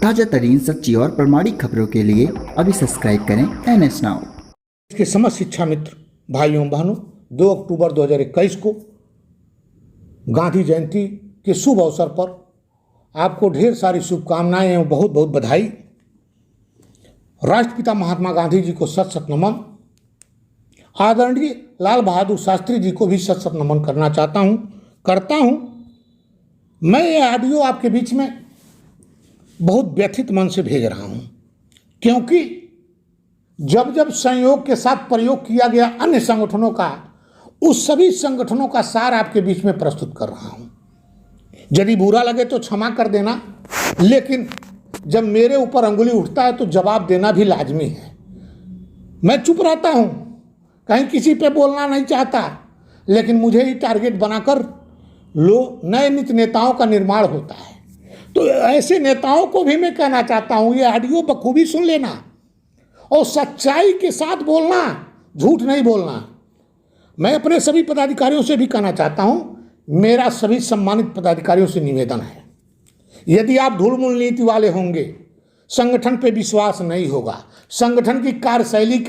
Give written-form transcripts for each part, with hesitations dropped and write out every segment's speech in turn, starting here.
ताजा तरीन सच्ची और प्रमाणिक खबरों के लिए अभी सब्सक्राइब करें NS नाउ। के समस्त शिक्षा मित्र भाइयों बहनों, 2 अक्टूबर 2021 को गांधी जयंती के शुभ अवसर पर आपको ढेर सारी शुभकामनाएं एवं बहुत बहुत बधाई। राष्ट्रपिता महात्मा गांधी जी को शत शत नमन। आदरणीय लाल बहादुर शास्त्री जी को भी शत शत नमन करना करता हूं। मैं ये ऑडियो आपके बीच में बहुत व्यथित मन से भेज रहा हूं, क्योंकि जब जब संयोग के साथ प्रयोग किया गया अन्य संगठनों का, उस सभी संगठनों का सार आपके बीच में प्रस्तुत कर रहा हूं। यदि बुरा लगे तो क्षमा कर देना, लेकिन जब मेरे ऊपर अंगुली उठता है तो जवाब देना भी लाजमी है। मैं चुप रहता हूं, कहीं किसी पे बोलना नहीं चाहता, लेकिन मुझे ही टारगेट बनाकर नए नीति नेताओं का निर्माण होता है। तो ऐसे नेताओं को भी मैं कहना चाहता हूं, ये ऑडियो बखूबी सुन लेना और सच्चाई के साथ बोलना, झूठ नहीं बोलना। मैं अपने सभी पदाधिकारियों से भी कहना चाहता हूं, मेरा सभी सम्मानित पदाधिकारियों से निवेदन है, यदि आप धूलमूल नीति वाले होंगे, संगठन पे विश्वास नहीं होगा, संगठन की कार्यशैली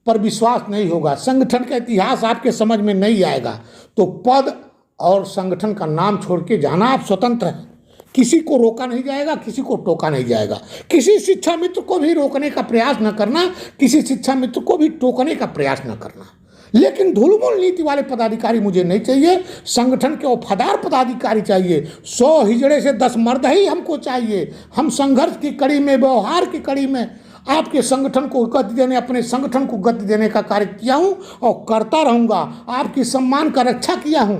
पर विश्वास नहीं होगा, संगठन का इतिहास आपके समझ में नहीं आएगा, तो पद और संगठन का नाम छोड़ के जाना। आप स्वतंत्र हैं, किसी को रोका नहीं जाएगा, किसी को टोका नहीं जाएगा। किसी शिक्षा मित्र को भी रोकने का प्रयास न करना, किसी शिक्षा मित्र को भी टोकने का प्रयास न करना। लेकिन धूलमूल नीति वाले पदाधिकारी मुझे नहीं चाहिए। संगठन के वफादार पदाधिकारी चाहिए। 100 हिजड़े से 10 मर्द ही हमको चाहिए। हम संघर्ष की कड़ी में, व्यवहार की कड़ी में आपके संगठन को गति देने, अपने संगठन को गति देने का कार्य किया हूं और करता रहूंगा। आपकी सम्मान का रक्षा किया हूं।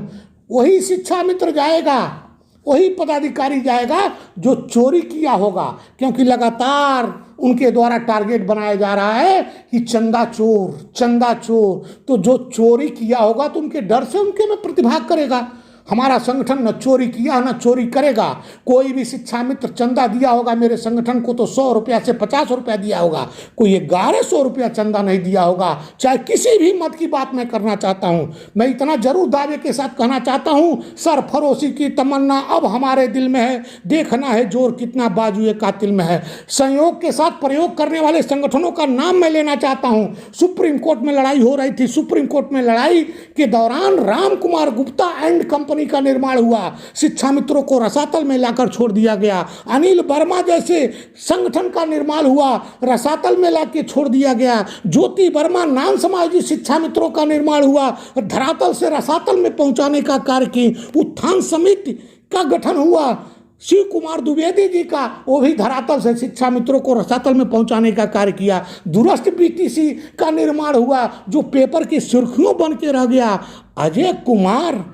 वही शिक्षा मित्र जाएगा, वही पदाधिकारी जाएगा जो चोरी किया होगा, क्योंकि लगातार उनके द्वारा टारगेट बनाया जा रहा है कि चंदा चोर, चंदा चोर। तो जो चोरी किया होगा तो उनके डर से उनके में प्रतिभाग करेगा। हमारा संगठन न चोरी किया न चोरी करेगा। कोई भी शिक्षा मित्र चंदा दिया होगा मेरे संगठन को तो 100 रुपया से 50 रुपया दिया होगा, कोई 1100 रुपया चंदा नहीं दिया होगा। चाहे किसी भी मत की बात मैं करना चाहता हूं, मैं इतना जरूर दावे के साथ कहना चाहता हूं, सरफरोशी की तमन्ना अब हमारे दिल में है, देखना है जोर कितना बाजुए कातिल में है। संयोग के साथ प्रयोग करने वाले संगठनों का नाम मैं लेना चाहता हूं। सुप्रीम कोर्ट में लड़ाई हो रही थी, सुप्रीम कोर्ट में लड़ाई के दौरान राम कुमार गुप्ता एंड कंपनी का निर्माण हुआ, शिक्षा मित्रों को रसातल में लाकर छोड़ दिया गया। अनिल वर्मा जैसे संगठन का निर्माण हुआ, रसातल में लाकर छोड़ दिया गया। ज्योति वर्मा नान समाजी शिक्षा मित्रों का निर्माण हुआ, धरातल से रसातल में पहुंचाने का कार्य की। उत्थान समिति का गठन हुआ, शिव कुमार द्विवेदी जी का, वो भी धरातल से शिक्षा मित्रों को रसातल में पहुंचाने का कार्य किया। दूरस्थ BTC का निर्माण हुआ, जो पेपर की सुर्खियों बन के रह गया। अजय कुमार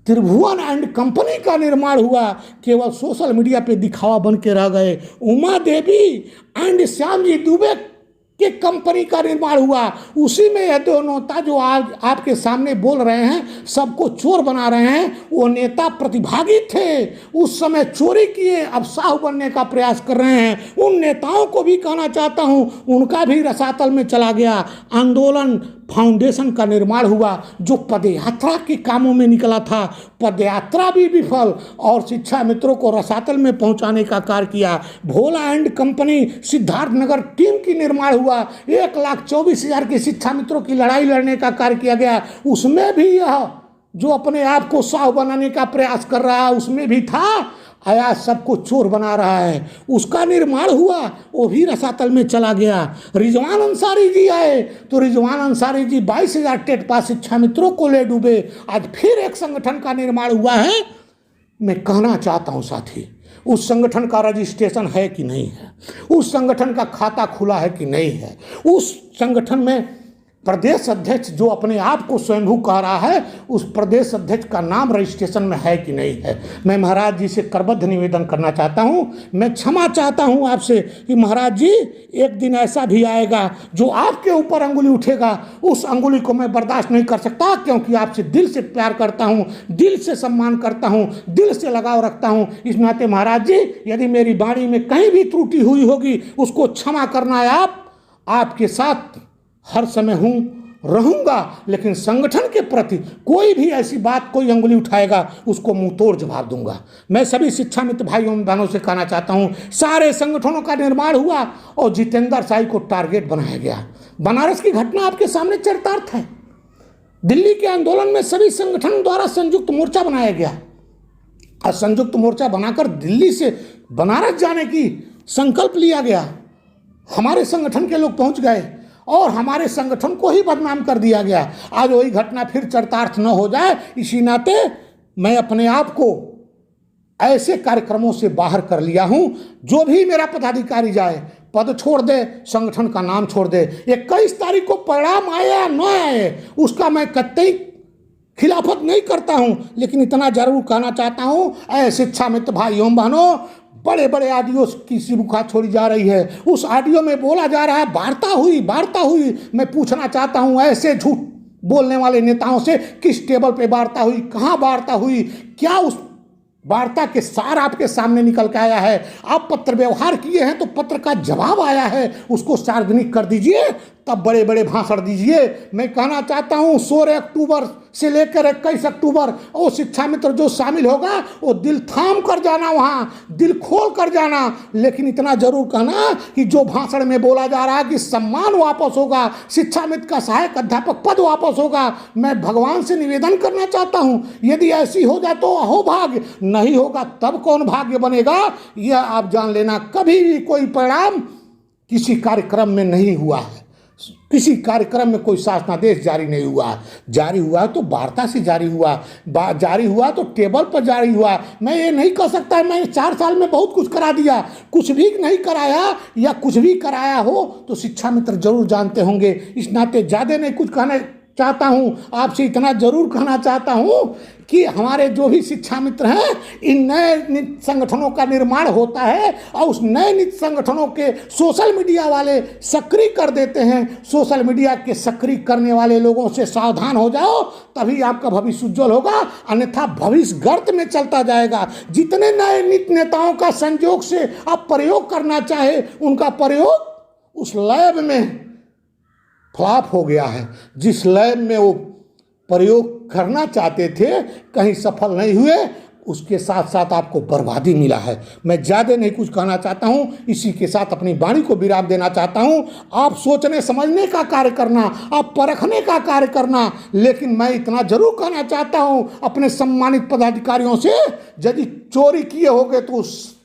त्रिभुवन एंड कंपनी का निर्माण हुआ, केवल सोशल मीडिया पे दिखावा बन के रह गए। उमा देवी एंड श्यामजी दुबे के कंपनी का निर्माण हुआ, उसी में यह दोनों नेता जो आज आपके सामने बोल रहे हैं, सबको चोर बना रहे हैं, वो नेता प्रतिभागी थे, उस समय चोरी किए, अब साहू बनने का प्रयास कर रहे हैं। उन नेताओं को भी कहना चाहता हूं, उनका भी रसातल में चला गया। आंदोलन फाउंडेशन का निर्माण हुआ, जो पदयात्रा के कामों में निकला था, पदयात्रा भी विफल और शिक्षा मित्रों को रसातल में पहुंचाने का कार्य किया। भोला एंड कंपनी सिद्धार्थनगर टीम की निर्माण हुआ, 1,24,000 के शिक्षा मित्रों की लड़ाई लड़ने का कार्य किया गया। उसमें भी यह जो अपने आप को साहू बनाने का प्रयास कर रहा है, उसमें भी था, आया सबको चोर बना रहा है, उसका निर्माण हुआ, वो भी रसातल में चला गया। रिजवान अंसारी जी आए तो रिजवान अंसारी जी 22,000 टेट पास शिक्षा मित्रों को ले डूबे। आज फिर एक संगठन का निर्माण हुआ है। मैं कहना चाहता हूं साथी, उस संगठन का रजिस्ट्रेशन है कि नहीं है, उस संगठन का खाता खुला है कि नहीं है, उस संगठन में प्रदेश अध्यक्ष जो अपने आप को स्वयंभू कह रहा है, उस प्रदेश अध्यक्ष का नाम रजिस्ट्रेशन में है कि नहीं है। मैं महाराज जी से करबद्ध निवेदन करना चाहता हूं, मैं क्षमा चाहता हूं आपसे कि महाराज जी, एक दिन ऐसा भी आएगा जो आपके ऊपर अंगुली उठेगा, उस अंगुली को मैं बर्दाश्त नहीं कर सकता, क्योंकि आपसे दिल से प्यार करता हूं, दिल से सम्मान करता हूं, दिल से लगाव रखता हूं। इस नाते महाराज जी, यदि मेरी वाणी में कहीं भी त्रुटि हुई होगी, उसको क्षमा करना है। आपके साथ हर समय हूँ रहूंगा, लेकिन संगठन के प्रति कोई भी ऐसी बात कोई अंगुली उठाएगा उसको मुंह तोड़ जवाब दूंगा। मैं सभी शिक्षा मित्र भाइयों बहनों से कहना चाहता हूं, सारे संगठनों का निर्माण हुआ और जितेंद्र शाही को टारगेट बनाया गया। बनारस की घटना आपके सामने चरितार्थ है। दिल्ली के आंदोलन में सभी संगठन द्वारा संयुक्त मोर्चा बनाया गया और संयुक्त मोर्चा बनाकर दिल्ली से बनारस जाने की संकल्प लिया गया। हमारे संगठन के लोग पहुंच गए और हमारे संगठन को ही बदनाम कर दिया गया। आज वही घटना फिर चरितार्थ न हो जाए, इसी नाते मैं अपने आप को ऐसे कार्यक्रमों से बाहर कर लिया हूं। जो भी मेरा पदाधिकारी जाए, पद छोड़ दे, संगठन का नाम छोड़ दे। 21 तारीख को परिणाम आए या न आए उसका मैं कतई खिलाफत नहीं करता हूं, लेकिन इतना जरूर कहना चाहता हूं, ऐ शिक्षा मित्र भाइयों बहनों, बड़े बड़े ऑडियो की सिबुखा छोड़ी जा रही है। उस ऑडियो में बोला जा रहा है वार्ता हुई। मैं पूछना चाहता हूं, ऐसे झूठ बोलने वाले नेताओं से किस टेबल पे वार्ता हुई, कहां वार्ता हुई, क्या उस वार्ता के सार आपके सामने निकल के आया है? आप पत्र व्यवहार किए हैं तो पत्र का जवाब आया है, उसको सार्वजनिक कर दीजिए, तब बड़े बड़े भाषण दीजिए। मैं कहना चाहता हूं 16 अक्टूबर से लेकर 21 अक्टूबर वो शिक्षा मित्र जो शामिल होगा वो दिल थाम कर जाना, वहाँ दिल खोल कर जाना। लेकिन इतना जरूर कहना कि जो भाषण में बोला जा रहा है कि सम्मान वापस होगा, शिक्षा मित्र का सहायक अध्यापक पद वापस होगा, मैं भगवान से निवेदन करना चाहता हूँ, यदि ऐसी हो जाए तो अहो भाग्य, नहीं होगा तब कौन भाग्य बनेगा, यह आप जान लेना। कभी भी कोई परिणाम किसी कार्यक्रम में नहीं हुआ है, किसी कार्यक्रम में कोई शासनादेश जारी नहीं हुआ। जारी हुआ तो वार्ता से जारी हुआ, जारी हुआ तो टेबल पर जारी हुआ। मैं ये नहीं कह सकता मैं 4 साल में बहुत कुछ करा दिया, कुछ भी नहीं कराया, या कुछ भी कराया हो तो शिक्षा मित्र जरूर जानते होंगे। इस नाते ज़्यादा नहीं कुछ कहना चाहता हूँ, आपसे इतना जरूर कहना चाहता हूँ कि हमारे जो भी शिक्षा मित्र हैं, इन नए नित संगठनों का निर्माण होता है और उस नए नित संगठनों के सोशल मीडिया वाले सक्रिय कर देते हैं। सोशल मीडिया के सक्रिय करने वाले लोगों से सावधान हो जाओ, तभी आपका भविष्य उज्जवल होगा, अन्यथा भविष्य गर्त में चलता जाएगा। जितने नए नित नेताओं का संयोग से आप प्रयोग करना चाहे, उनका प्रयोग उस लैब में फ्लॉप हो गया है। जिस लैब में वो प्रयोग करना चाहते थे कहीं सफल नहीं हुए, उसके साथ साथ आपको बर्बादी मिला है। मैं ज़्यादा नहीं कुछ कहना चाहता हूँ, इसी के साथ अपनी वाणी को विराम देना चाहता हूँ। आप सोचने समझने का कार्य करना, आप परखने का कार्य करना, लेकिन मैं इतना जरूर कहना चाहता हूँ अपने सम्मानित पदाधिकारियों से, यदि चोरी किए होगे तो उस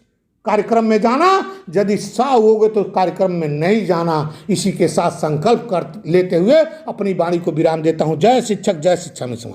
कार्यक्रम में जाना, यदि साव होगे तो कार्यक्रम में नहीं जाना। इसी के साथ संकल्प कर लेते हुए अपनी वाणी को विराम देता हूँ। जय शिक्षक, जय शिक्षा में समाज।